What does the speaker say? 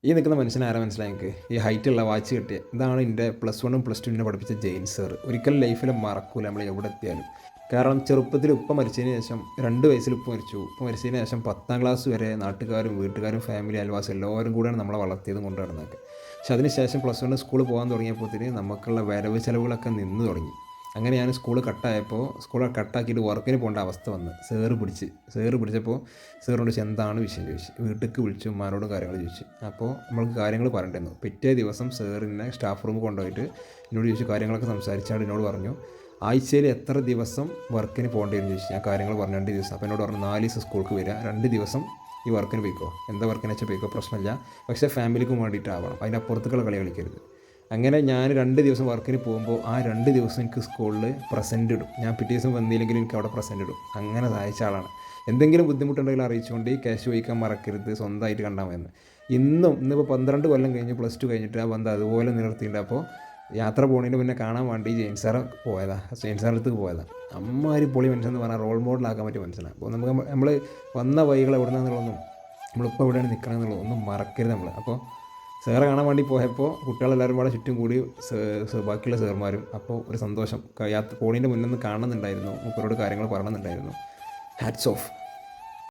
ഈ നിൽക്കുന്ന മനുഷ്യനെ ആരാ മനസ്സിലായി എനിക്ക്? ഈ ഹൈറ്റുള്ള വാച്ച് കിട്ടിയ ഇതാണ് എൻ്റെ +1 +2 പഠിപ്പിച്ച ജെയിൻ സാർ. ഒരിക്കലും ലൈഫിൽ മറക്കൂല നമ്മൾ എവിടെ എത്തിയാലും. കാരണം ചെറുപ്പത്തിൽ ഉപ്പ മരിച്ചതിന് ശേഷം 2 വയസ്സിൽ ഉപ്പ മരിച്ചു. ഉപ്പ മരിച്ചതിന് ശേഷം 10ാം ക്ലാസ് വരെ നാട്ടുകാരും വീട്ടുകാരും ഫാമിലി അയൽവാസം എല്ലാവരും കൂടെയാണ് നമ്മളെ വളർത്തിയതും കൊണ്ട് നടന്നതൊക്കെ. പക്ഷെ അതിന് ശേഷം +1 സ്കൂളിൽ പോകാൻ തുടങ്ങിയപ്പോഴത്തേന് നമുക്കുള്ള വരവ് ചിലവുകളൊക്കെ നിന്ന് തുടങ്ങി. അങ്ങനെ ഞാൻ സ്കൂൾ കട്ടായപ്പോൾ സ്കൂൾ കട്ടാക്കിയിട്ട് വർക്കിന് പോകേണ്ട അവസ്ഥ വന്ന് സാറ് പിടിച്ചപ്പോൾ സാറിനോട് ചോദിച്ചു എന്താണ് വിഷയം ചോദിച്ചു. വീട്ടിലേക്ക് വിളിച്ചു ഉമ്മാനോടും കാര്യങ്ങൾ ചോദിച്ചു. അപ്പോൾ നമ്മൾക്ക് കാര്യങ്ങൾ പറഞ്ഞിട്ടുണ്ടായിരുന്നു. പിറ്റേ ദിവസം സാറിനെ സ്റ്റാഫ് റൂമിൽ കൊണ്ടുപോയിട്ട് എന്നോട് ചോദിച്ചു, കാര്യങ്ങളൊക്കെ സംസാരിച്ചാണ് എന്നോട് പറഞ്ഞു ആഴ്ചയിൽ എത്ര ദിവസം വർക്കിന് പോകേണ്ടതെന്ന് ചോദിച്ചു. ഞാൻ കാര്യങ്ങൾ പറഞ്ഞു 2 ദിവസം. അപ്പോൾ എന്നോട് പറഞ്ഞു 4 ദിവസം സ്കൂൾക്ക് വരിക, 2 ദിവസം ഈ വർക്കിന് പോയിക്കോ, എന്താ വർക്കിന് വെച്ചാൽ പോയിക്കോ, പ്രശ്നമില്ല, പക്ഷേ ഫാമിലിക്കും വേണ്ടിയിട്ടാവണം, അതിനപ്പുറത്തേക്കുള്ള കളി കളിക്കരുത്. അങ്ങനെ ഞാൻ 2 ദിവസം വർക്കിന് പോകുമ്പോൾ ആ 2 ദിവസം എനിക്ക് സ്കൂളിൽ പ്രസൻറ്റ് ഇടും. ഞാൻ പിറ്റേ ദിവസം വന്നില്ലെങ്കിലും എനിക്ക് അവിടെ പ്രസൻറ്റ് ഇടും. അങ്ങനെ സഹായിച്ച ആളാണ്. എന്തെങ്കിലും ബുദ്ധിമുട്ടുണ്ടെങ്കിൽ അറിയിച്ചുകൊണ്ട് ഈ ക്യാഷ് ചോദിക്കാൻ മറക്കരുത്, സ്വന്തമായിട്ട് കണ്ടാൽ മതി. ഇന്നിപ്പോൾ 12 കൊല്ലം കഴിഞ്ഞ് +2 കഴിഞ്ഞിട്ട് ആ ബന്ധം അതുപോലെ നിലനിർത്തിയിട്ടുണ്ട്. അപ്പോൾ യാത്ര പോകുന്നതിന് മുന്നേ കാണാൻ വേണ്ടി ജെയിൻ സാറെ അടുത്തേക്ക് പോയതാണ്. അമ്മാതിരി പൊളി മനുഷ്യൻ എന്ന് പറഞ്ഞാൽ റോൾ മോഡലാക്കാൻ പറ്റിയ മനുഷ്യനാണ്. അപ്പോൾ നമുക്ക് നമ്മൾ വന്ന വഴികൾ എവിടെ നിന്നുള്ളതൊന്നും നമ്മളിപ്പോൾ എവിടെയാണ് നിൽക്കണം എന്നുള്ളത് ഒന്നും മറക്കരുത് നമ്മൾ. അപ്പോൾ സാറെ കാണാൻ വേണ്ടി പോയപ്പോൾ കുട്ടികളെല്ലാവരും കൂടെ ചുറ്റും കൂടി ബാക്കിയുള്ള സാറുമാരും. അപ്പോൾ ഒരു സന്തോഷം, യാത്ര പോണതിൻ്റെ മുന്നേ ഒന്ന് കാണുന്നുണ്ടായിരുന്നു, മൂപ്പരോട് കാര്യങ്ങൾ പറയണമെന്നുണ്ടായിരുന്നു. Hats off.